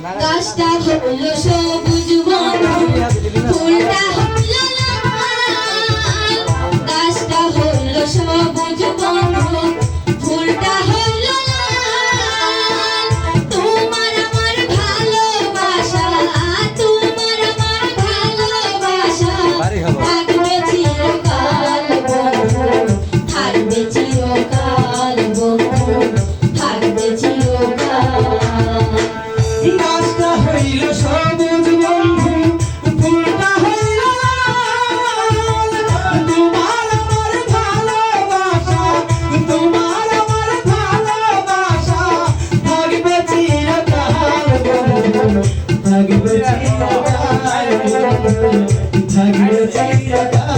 গাছটা হলো সবুজ বন্ধু, ফুলটা হলো লাল। গাছটা হলো সবুজ বন্ধু, ফুলটা হলো লাল। তোমার আমার ভালোবাসা, তোমার আমার ভালোবাসা থাকবে চিরকাল বন্ধু, থাকবে চিরকাল বন্ধু, থাকবে চিরকাল। গাছটা হইল সবুজ বন্ধু, ফুলটা হইল লাল। তোমার আমার ভালোবাসা, তোমার আমার ভালোবাসা থাকবে চিরকাল বন্ধু, থাকবে চিরকাল বন্ধু, থাকবে চিরকাল।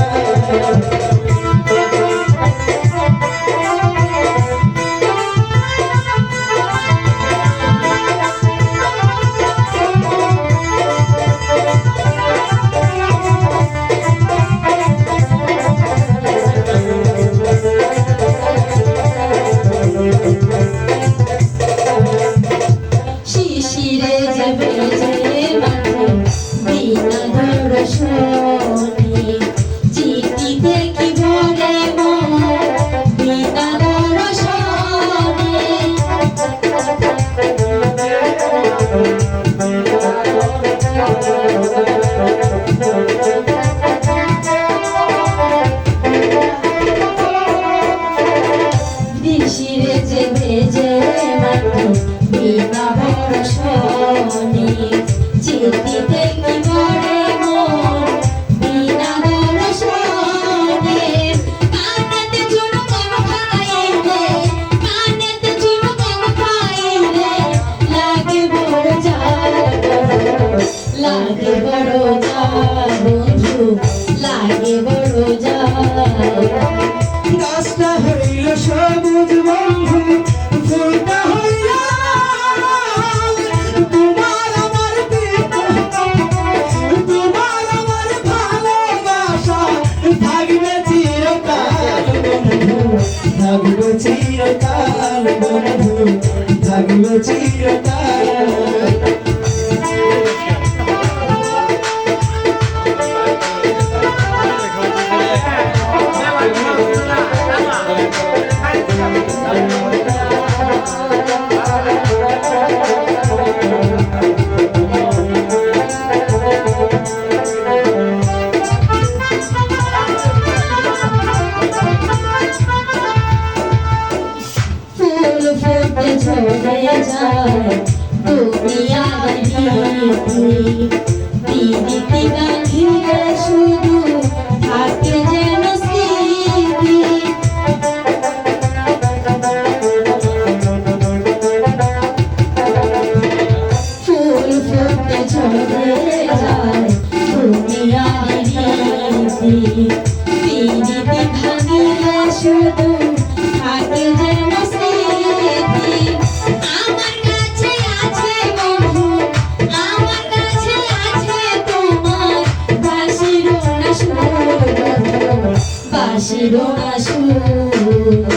শিশিরে যে বেজে মাঠে বিনা দর্শনে, চিঠিতে কি ভরে মন বিনা দর্শনে। শিশিরে যে বেজে মাঠে বিনা দর্শনে, চিঠিতে কি ভরে মন বিনা দর্শনে। কানেতে ঝুমকম খাইলে, কানেতে ঝুমকম খাইলে লাগে বড় ঝাল, লাগে বড় ঝাল বন্ধু, লাগে বড় ঝাল। গাছটা হইল সবুজ বন্ধু, ফুলটা হইল লাল। তোমার আমার তোমার আমার ভালোবাসা থাকবে চিরকাল বন্ধু, থাকবে চিরকাল বন্ধু, থাকবে চিরকাল। ফুল ফুটে ঝরে যায় তুমি আমার প্রীতি গাঁথিলে শুধু থাকে যেন স্মৃতি। ফুল ফুটে ঝরে যায় তুমি আমার প্রীতি ভাঙিলে শুধু থাকে যেন স্মৃতি। আমার কাছে আছে বন্ধু, আমার কাছে আছে তোমার বাঁশির না সুর, বাঁশির না সুর।